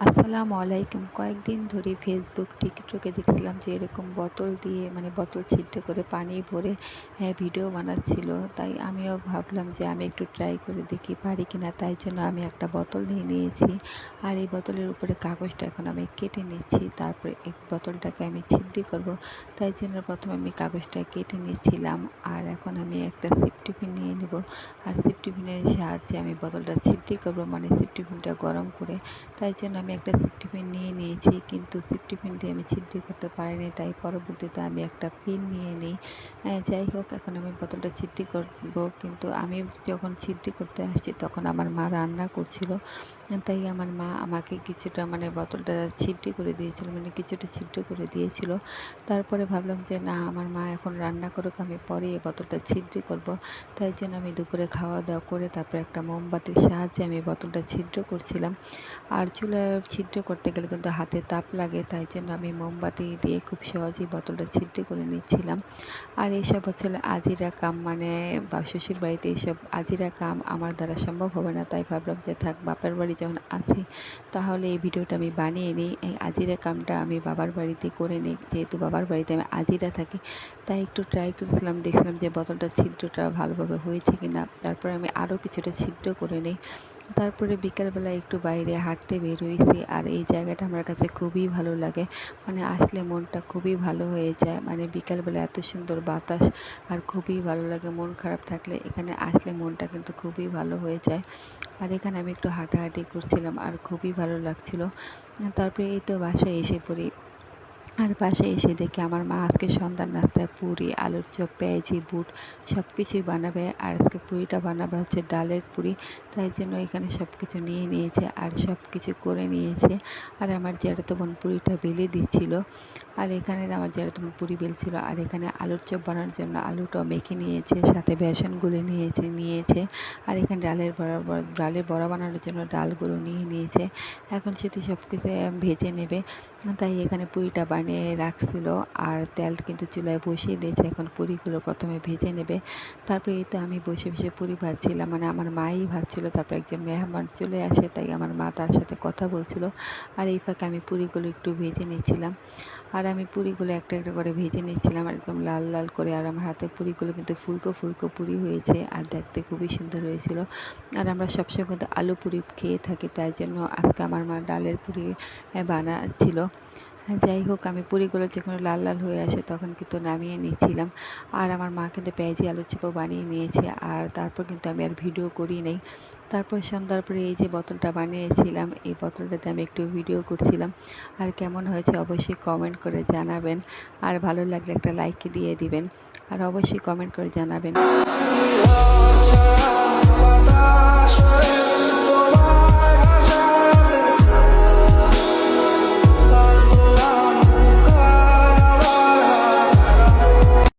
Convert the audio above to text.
আসসালামু আলাইকুম। কয়েকদিন ধরে ফেসবুক, টিকটকে দেখছিলাম যে এরকম বোতল দিয়ে বোতল ছিদ্র করে পানি ভরে ভিডিও বানাচ্ছিল। তাই আমিও ভাবলাম যে আমি একটু ট্রাই করে দেখি পারি কিনা। তাই জন্য আমি একটা বোতল নিয়ে নিয়েছি। আর এই বোতলের উপরে কাগজটা এখন আমি কেটে নিচ্ছি। তারপরে এই বোতলটাকে আমি ছিদ্র করব। তাই জন্য প্রথমে আমি কাগজটা কেটে নিচ্ছিলাম। আর এখন আমি একটা সেফটি পিন নিয়ে নেব। আর সেফটি পিনের সাহায্যে আমি বোতলটা ছিদ্র করব, মানে সেফটি পিনটা গরম করে। তাই জন্য আমি একটা সেফটি পিন নিয়ে নিয়েছি, কিন্তু সেফটি পিন দিয়ে আমি ছিদ্র করতে পারিনি। তাই পরবর্তীতে আমি একটা পিন নিয়ে নিই। যাই হোক, এখন আমি বোতলটা ছিদ্র করব। কিন্তু আমি যখন ছিদ্র করতে আসছি তখন আমার মা রান্না করছিল। তাই আমার মা আমাকে কিছুটা বোতলটা ছিদ্র করে দিয়েছিল, কিছুটা ছিদ্র করে দিয়েছিল। তারপরে ভাবলাম যে না, আমার মা এখন রান্না করুক, আমি পরে এই বোতলটা ছিদ্র করব। তাই জন্য আমি দুপুরে খাওয়া দাওয়া করে তারপরে একটা মোমবাতির সাহায্যে আমি বোতলটা ছিদ্র করছিলাম। আর চুলায় ছিদ্র করতে গেলে কিন্তু হাতে তাপ লাগে, তাই জন্য আমি মোমবাতি দিয়ে খুব সহজেই বোতলটা ছিদ্র করে নিচ্ছিলাম। আর এইসব হচ্ছে আজিরা কাম, বা শ্বশুর বাড়িতে এইসব আজিরা কাম আমার দ্বারা সম্ভব হবে না। তাই ভাবলাম যে থাক, বাপের বাড়ি যখন আছি তাহলে এই ভিডিওটা আমি বানিয়ে নিই। এই আজিরা কামটা আমি বাবার বাড়িতে করে নিই, যেহেতু বাবার বাড়িতে আমি আজিরা থাকি। তাই একটু ট্রাই করেছিলাম, দেখছিলাম যে বোতলটা ছিদ্রটা ভালোভাবে হয়েছে কিনা। তারপরে আমি আরও কিছুটা ছিদ্র করে নিই। তারপরে বিকালবেলা একটু বাইরে হাঁটতে বের হয়েছি। আর এই জায়গাটা আমার কাছে খুবই ভালো লাগে, আসলে মনটা খুবই ভালো হয়ে যায়। বিকালবেলা এত সুন্দর বাতাস, আর খুবই ভালো লাগে। মন খারাপ থাকলে এখানে আসলে মনটা কিন্তু খুবই ভালো হয়ে যায়। আর এখানে আমি একটু হাঁটাহাঁটি করছিলাম আর খুবই ভালো লাগছিল। তারপরে এই তো বাসায় এসে পড়ি। আর পাশে এসে দেখি আমার মা আজকে সন্ধ্যার নাস্তায় পুরি, আলুর চপ, পেঁয়াজি, বুট সব কিছুই বানাবে। আর আজকে পুরিটা বানাবে হচ্ছে ডালের পুরি। তাই জন্য এখানে সব কিছু নিয়ে নিয়েছে আর সব কিছু করে নিয়েছে। আর আমার জ্যাঠাতো বোন পুরিটা বেলে দিচ্ছিল। আর এখানে আমার জ্যাঠাতো বোন পুরি বেলছিল। আর এখানে আলুর চপ বানানোর জন্য আলুটাও মেখে নিয়েছে, সাথে বেসন গুলে নিয়েছে। আর এখানে ডালের বড়া বানানোর জন্য ডালগুলো নিয়ে নিয়েছে। এখন শুধু সব কিছু ভেজে নেবে। তাই এখানে পুরিটা বানিয়ে রাখছিল। আর তেল কিন্তু চুলায় বসিয়ে দিয়েছে। এখন পুরিগুলো প্রথমে ভেজে নেবে। তারপরে এই তো আমি বসে বসে পুরি ভাজছিলাম, আমার মাই ভাজছিল। তারপর একজন মেহমান চলে আসে, তাই আমার মা তার সাথে কথা বলছিল। আর এই ফাঁকে আমি পুরিগুলো একটু ভেজে নিচ্ছিলাম। আর আমি পুরিগুলো একটা একটা করে ভেজে নিচ্ছিলাম একদম লাল লাল করে। আর আমার হাতে পুরিগুলো কিন্তু ফুলকো ফুলকো পুরি হয়েছে, আর দেখতে খুবই সুন্দর হয়েছিল। আর আমরা সবসময় কিন্তু আলু পুরি খেয়ে থাকি, তাই জন্য আজকে আমার মা ডালের পুরি বানাচ্ছিল। যাই হোক, আমি পুরিগুলো যখন লাল লাল হয়ে আসে তখন কিন্তু নামিয়ে নিচ্ছিলাম। আর আমার মা কিন্তু পেঁয়াজি আলুর চপও বানিয়ে নিয়েছে। আর তারপর কিন্তু আমি আর ভিডিও করি নাই। তারপর সন্ধ্যার পরে এই যে বোতলটা বানিয়েছিলাম, এই বোতলটাতে আমি একটু ভিডিও করছিলাম। আর কেমন হয়েছে অবশ্যই কমেন্ট করে জানাবেন। আর ভালো লাগলে একটা লাইক দিয়ে দিবেন। আর অবশ্যই কমেন্ট করে জানাবেন।